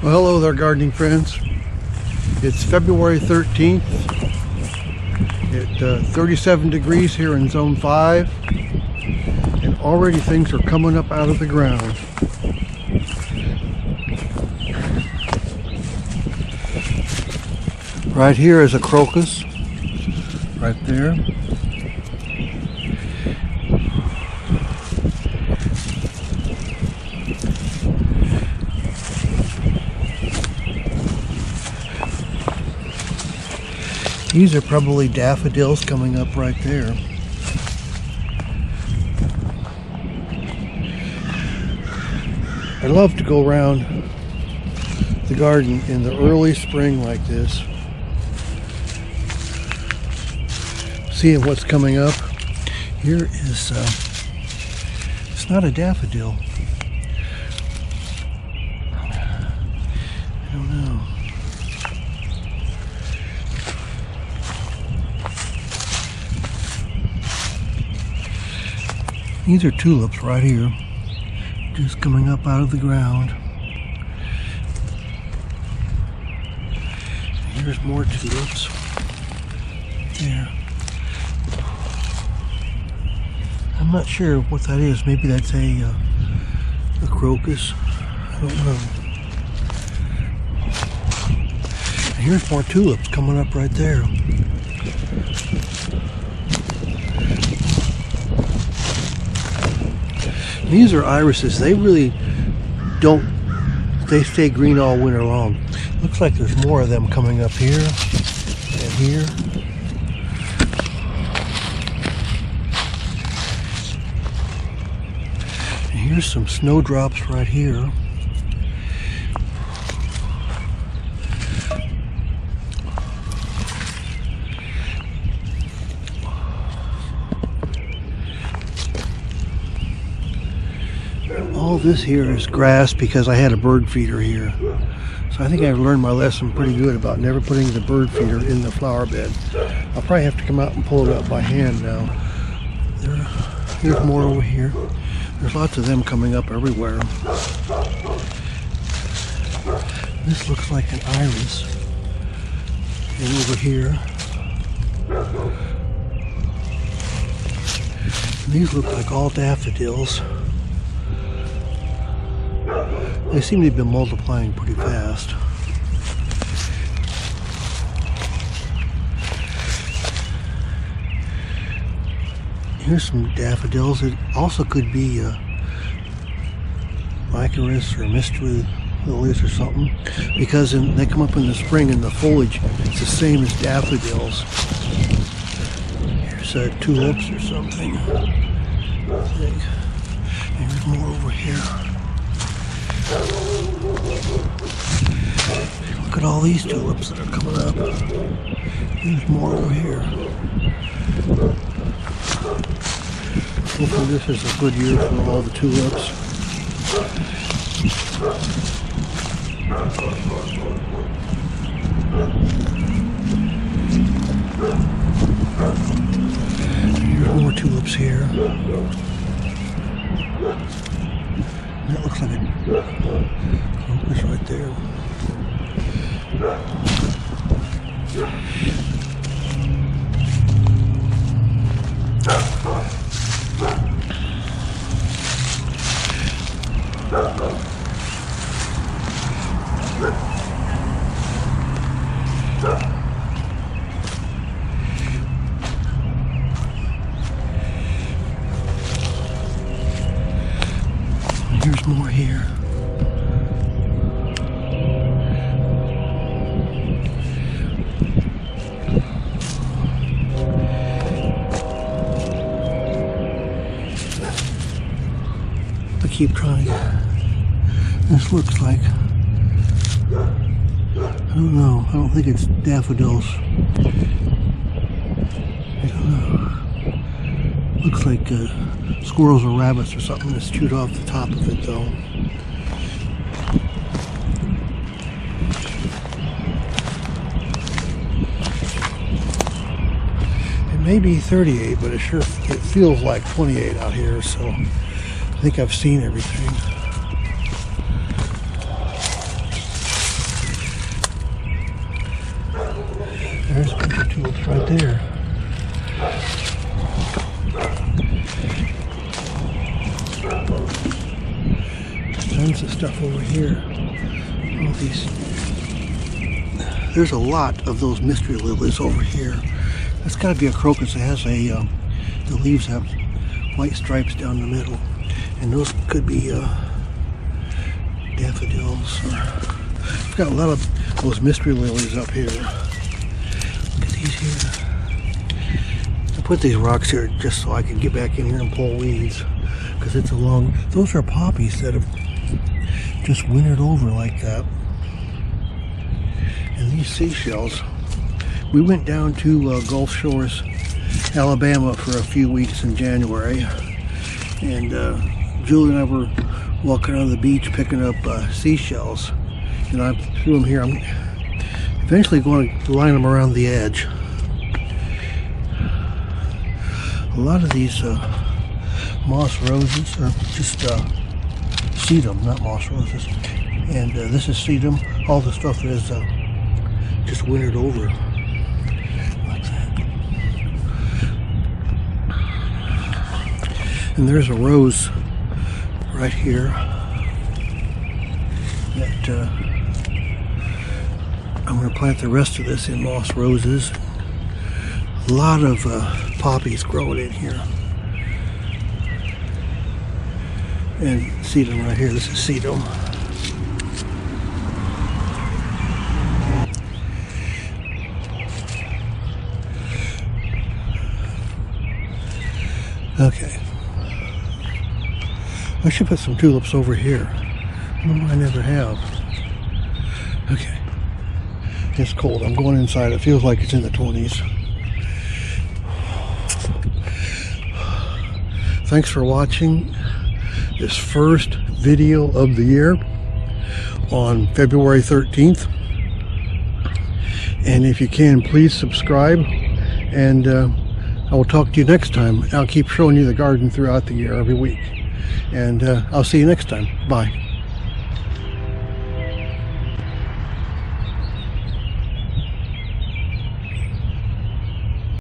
Well, hello there, gardening friends. It's February 13th at 37 degrees here in Zone 5, and already things are coming up out of the ground. Right here is a crocus, right there. These are probably daffodils coming up right there. I love to go around the garden in the early spring like this, seeing what's coming up. Here is, it's not a daffodil. I don't know. These are tulips right here, just coming up out of the ground. Here's more tulips. There. I'm not sure what that is. Maybe that's a crocus. I don't know. And here's more tulips coming up right there. These are irises. They really don't, they stay green all winter long. Looks like there's more of them coming up here and here. And here's some snowdrops right here. All this here is grass because I had a bird feeder here. So I think I've learned my lesson pretty good about never putting the bird feeder in the flower bed. I'll probably have to come out and pull it up by hand now. There's more over here. There's lots of them coming up everywhere. This looks like an iris. And over here. And these look like all daffodils. They seem to have been multiplying pretty fast. Here's some daffodils. It also could be licorice or mystery lilies or something, because they come up in the spring and the foliage is the same as daffodils. Here's tulips or something, I think. There's more over here. Look at all these tulips that are coming up. There's more over here. Hopefully this is a good year for all the tulips. Here's more tulips here. That looks like a crocus right there. Here's more here. I keep trying. This looks like, I don't know. I don't think it's daffodils. I don't know. Looks like squirrels or rabbits or something that's chewed off the top of it, though. It may be 38, but it feels like 28 out here, so I think I've seen everything. tulips right there. Tons of stuff over here. All these. There's a lot of those mystery lilies over here. That's got to be a crocus. It has a. The leaves have white stripes down the middle, and those could be daffodils. I've got a lot of those mystery lilies up here. Look at these here. I put these rocks here just so I can get back in here and pull weeds, because it's a long. Those are poppies that have just wintered over like that. And these seashells. We went down to Gulf Shores, Alabama for a few weeks in January, and Julie and I were walking on the beach picking up seashells, and I threw them here. I'm eventually going to line them around the edge. A lot of these moss roses are just sedum, not moss roses, and this is sedum. All the stuff that is just wintered over. And there's a rose right here that I'm going to plant the rest of this in moss roses. A lot of poppies growing in here. And sedum right here. This is sedum. Okay. I should put some tulips over here. No, I never have. Okay. It's cold. I'm going inside. It feels like it's in the 20s. Thanks for watching this first video of the year on February 13th. And if you can, please subscribe. And I will talk to you next time. I'll keep showing you the garden throughout the year, every week. And I'll see you next time. Bye.